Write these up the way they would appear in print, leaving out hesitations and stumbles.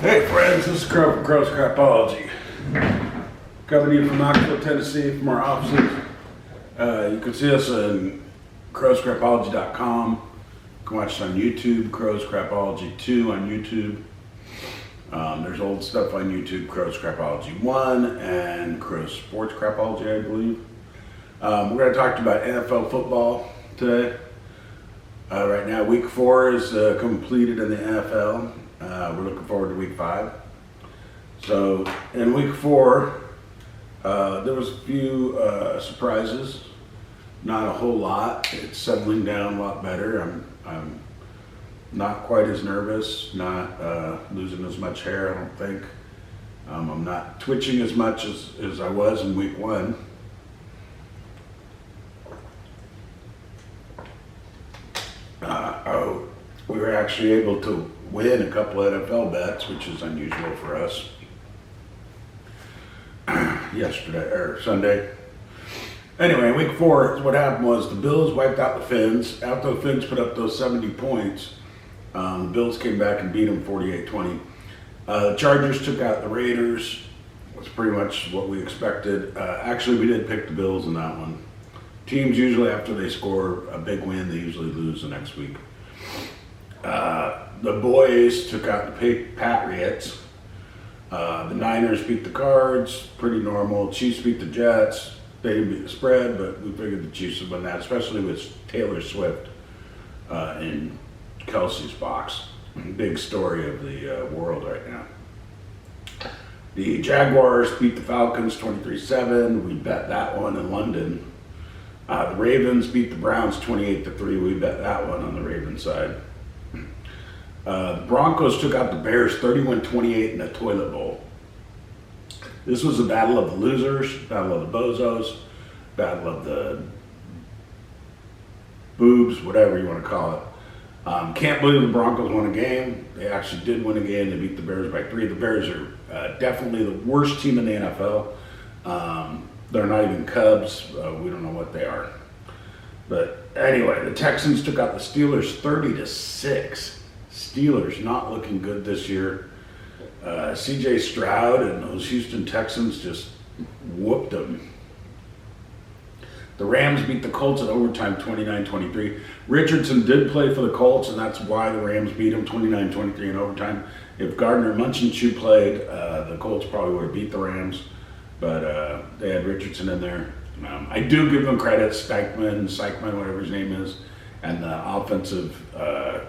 Hey friends, this is Crow from Crow's Crapology. Coming to you from Knoxville, Tennessee, from our offices. You can see us on crowscrapology.com. You can watch us on YouTube, Crow's Crapology 2 on YouTube. There's old stuff on YouTube, Crow's Crapology 1 and Crow's Sports Crapology, I believe. We're going to talk to you about NFL football today. Right now, week 4 is completed in the NFL. We're looking forward to week 5. So in week 4, there was a few surprises. Not a whole lot. It's settling down a lot better. I'm not quite as nervous. Not losing as much hair, I don't think. I'm not twitching as much as I was in week 1. We were actually able to win a couple NFL bets, which is unusual for us. Yesterday or Sunday. Anyway, week 4, what happened was the Bills wiped out the Finns. After the Finns put up those 70 points, the Bills came back and beat them 48-20. The Chargers took out the Raiders. That's pretty much what we expected. Actually, we did pick the Bills in that one. Teams usually, after they score a big win, they usually lose the next week. The boys took out the Patriots. The Niners beat the Cards, pretty normal. Chiefs beat the Jets. They didn't beat the spread, but we figured the Chiefs would win that, especially with Taylor Swift in Kelsey's box. Big story of the world right now. The Jaguars beat the Falcons 23-7. We bet that one in London. The Ravens beat the Browns 28-3. We bet that one on the Ravens side. The Broncos took out the Bears 31-28 in a toilet bowl. This was a battle of the losers, battle of the bozos, battle of the boobs, whatever you want to call it. Can't believe the Broncos won a game. They actually did win a game. They beat the Bears by 3. The Bears are definitely the worst team in the NFL. They're not even Cubs. We don't know what they are. But anyway, the Texans took out the Steelers 30-6. Steelers not looking good this year. C.J. Stroud and those Houston Texans just whooped them. The Rams beat the Colts in overtime 29-23. Richardson did play for the Colts, and that's why the Rams beat him 29-23 in overtime. If Gardner Minshew played, the Colts probably would have beat the Rams, but they had Richardson in there. I do give them credit, Steichman, whatever his name is, and the offensive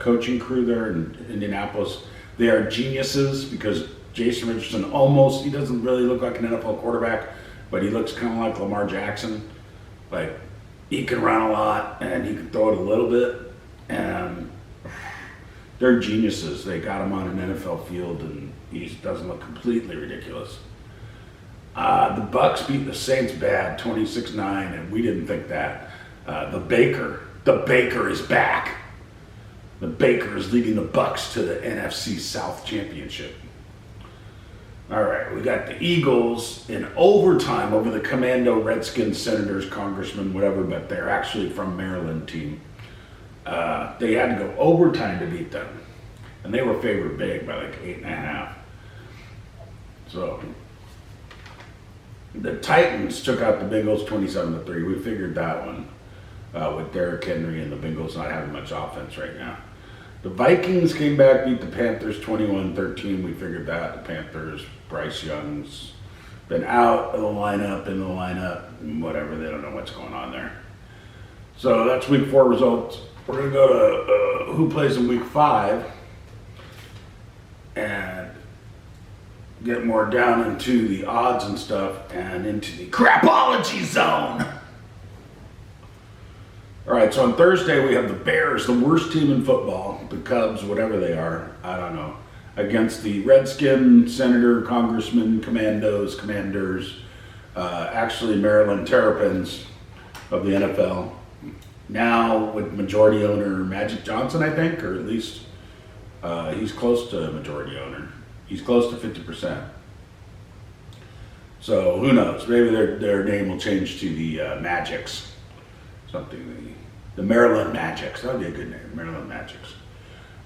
coaching crew there in Indianapolis. They are geniuses because Jason Richardson he doesn't really look like an NFL quarterback, but he looks kind of like Lamar Jackson. Like, he can run a lot and he can throw it a little bit. And they're geniuses. They got him on an NFL field and he doesn't look completely ridiculous. The Bucks beat the Saints bad, 26-9, and we didn't think that. The Baker is back. The Baker is leading the Bucks to the NFC South Championship. All right, we got the Eagles in overtime over the Commando Redskins, Senators, Congressmen, whatever, but they're actually from Maryland team. They had to go overtime to beat them, and they were favored big by like 8.5. So the Titans took out the Bengals 27-3. We figured that one with Derrick Henry and the Bengals not having much offense right now. The Vikings came back, beat the Panthers 21-13. We figured that. The Panthers, Bryce Young's been out of the lineup, whatever. They don't know what's going on there. So that's week 4 results. We're going to go to who plays in week 5 and get more down into the odds and stuff and into the crapology zone. All right, so on Thursday we have the Bears, the worst team in football, the Cubs, whatever they are, I don't know, against the Redskins, Senator, Congressmen, Commandos, Commanders, actually Maryland Terrapins of the NFL. Now with majority owner Magic Johnson, I think, or at least he's close to majority owner. He's close to 50%. So who knows? Maybe their name will change to the Magics. Something, the Maryland Magics. That would be a good name, Maryland Magics.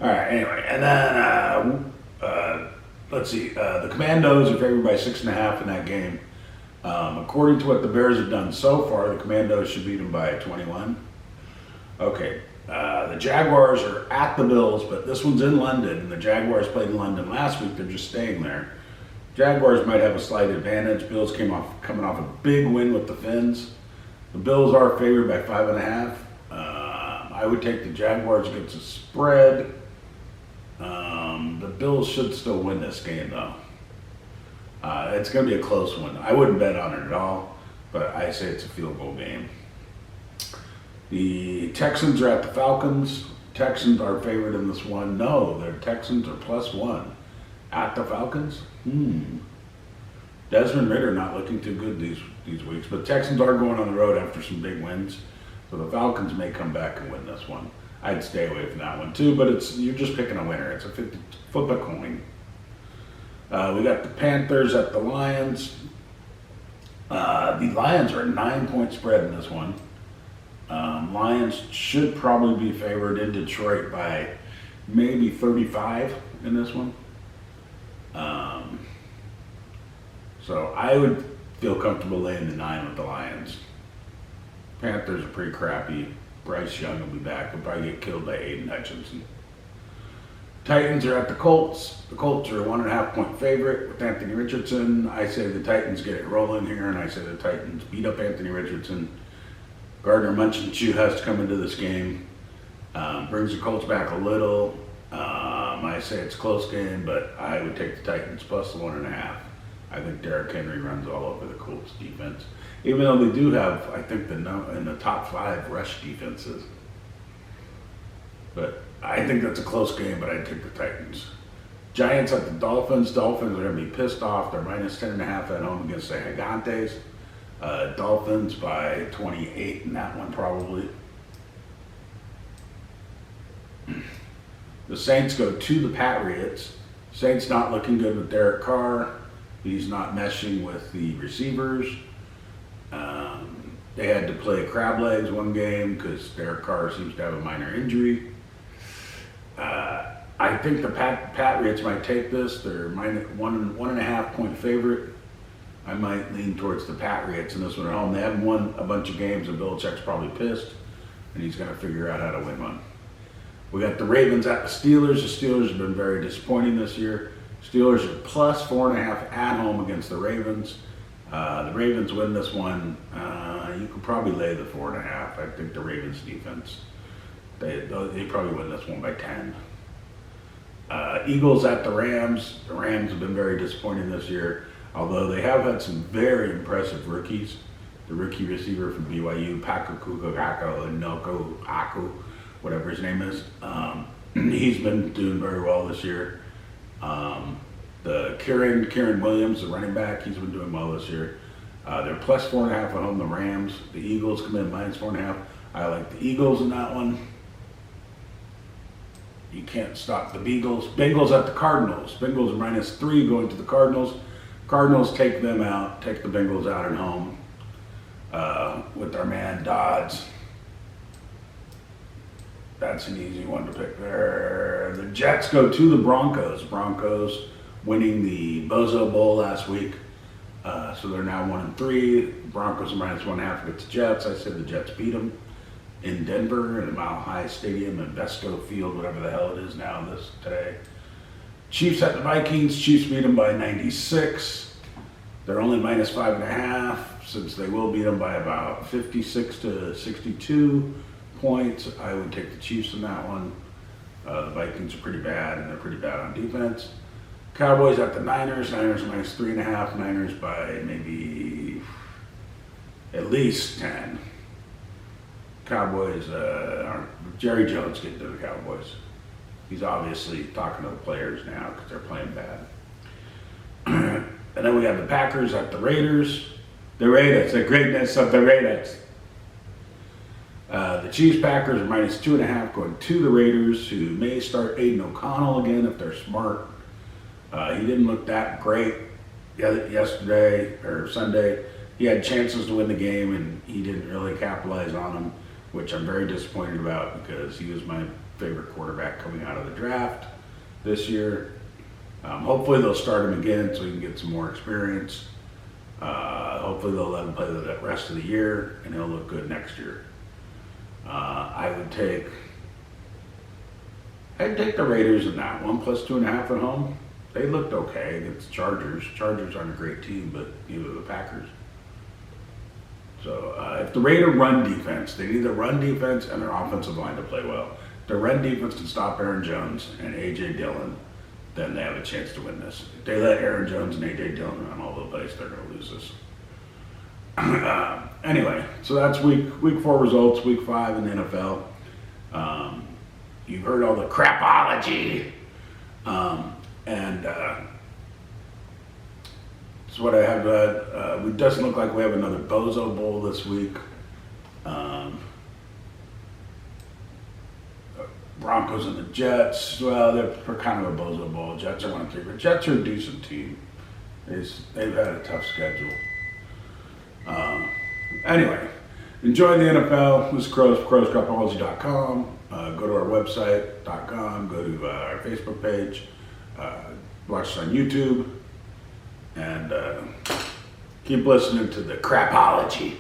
All right, anyway. And then let's see. The Commandos are favored by 6.5 in that game. According to what the Bears have done so far, the Commandos should beat them by 21. Okay. The Jaguars are at the Bills, but this one's in London, and the Jaguars played in London last week. They're just staying there. Jaguars might have a slight advantage. Bills coming off a big win with the Fins. The Bills are favored by 5.5. I would take the Jaguars against the spread. The Bills should still win this game, though. It's going to be a close one. I wouldn't bet on it at all, but I say it's a field goal game. The Texans are at the Falcons. Texans are favored in this one. No, the Texans are +1 at the Falcons. Desmond Ridder not looking too good these weeks, but Texans are going on the road after some big wins, so the Falcons may come back and win this one. I'd stay away from that one too, but you're just picking a winner. It's a 50 flip a coin. We got the Panthers at the Lions. The Lions are a 9-point spread in this one. Lions should probably be favored in Detroit by maybe 35 in this one. So I would feel comfortable laying the 9 with the Lions. Panthers are pretty crappy. Bryce Young will be back. He'll probably get killed by Aiden Hutchinson. Titans are at the Colts. The Colts are a 1.5-point favorite with Anthony Richardson. I say the Titans get it rolling here, and I say the Titans beat up Anthony Richardson. Gardner Minshew has to come into this game. Brings the Colts back a little. I say it's a close game, but I would take the Titans plus the 1.5. I think Derrick Henry runs all over the Colts defense, even though they do have, I think, in the top 5 rush defenses. But I think that's a close game, but I'd take the Titans. Giants at the Dolphins. Dolphins are going to be pissed off. They're -10.5 at home against the Gigantes. Dolphins by 28 in that one, probably. The Saints go to the Patriots. Saints not looking good with Derek Carr. He's not meshing with the receivers. They had to play crab legs one game because Derek Carr seems to have a minor injury. I think the Patriots might take this. They're -1.5-point favorite. I might lean towards the Patriots in this one at home. They haven't won a bunch of games, and Belichick's probably pissed, and he's going to figure out how to win one. We got the Ravens at the Steelers. The Steelers have been very disappointing this year. Steelers are +4.5 at home against the Ravens. The Ravens win this one. You could probably lay the 4.5. I think the Ravens defense, they probably win this one by 10. Eagles at the Rams. The Rams have been very disappointing this year, although they have had some very impressive rookies. The rookie receiver from BYU, Paku Kukagako and Noko Aku, whatever his name is, he's been doing very well this year. The Kieran Williams, the running back, he's been doing well this year. They're +4.5 at home, the Rams. The Eagles come in -4.5. I like the Eagles in that one. You can't stop the Beagles. Bengals at the Cardinals. Bengals are -3 going to the Cardinals. Cardinals take them out, take the Bengals out at home with our man Dodds. That's an easy one to pick there. The Jets go to the Broncos. Broncos winning the Bozo Bowl last week. So they're now 1-3. Broncos are -1.5 against the Jets. I said the Jets beat them in Denver in the Mile High Stadium and Vesco Field, whatever the hell it is now today. Chiefs at the Vikings. Chiefs beat them by 96. They're only -5.5 since they will beat them by about 56 to 62 points. I would take the Chiefs in that one. The Vikings are pretty bad, and they're pretty bad on defense. Cowboys at the Niners. Niners -3.5. Niners by maybe at least 10. Cowboys aren't. Jerry Jones getting to the Cowboys. He's obviously talking to the players now because they're playing bad. And then we have the Packers at the Raiders. The Raiders, the greatness of the Raiders. The Chiefs Packers are -2.5 going to the Raiders, who may start Aiden O'Connell again if they're smart. He didn't look that great yesterday or Sunday. He had chances to win the game, and he didn't really capitalize on them, which I'm very disappointed about because he was my favorite quarterback coming out of the draft this year. Hopefully they'll start him again so he can get some more experience. Hopefully they'll let him play the rest of the year and he'll look good next year. I'd take the Raiders in that one plus 2.5 at home. They looked okay against the Chargers. Chargers aren't a great team, but neither are the Packers. So if the Raider run defense, they need their run defense and their offensive line to play well. If their run defense can stop Aaron Jones and A.J. Dillon, then they have a chance to win this. If they let Aaron Jones and A.J. Dillon run all over the place, they're going to lose this. Anyway, so that's week 4 results, week 5 in the NFL. You've heard all the crapology. That's what I have. It doesn't look like we have another Bozo Bowl this week. Broncos and the Jets. Well, they're kind of a Bozo Bowl. Jets are 1-3, but Jets are a decent team. They've had a tough schedule. Anyway, enjoy the NFL. This is crowscrapology.com. Go to our website.com. Go to our Facebook page. Watch us on YouTube. And keep listening to the crapology.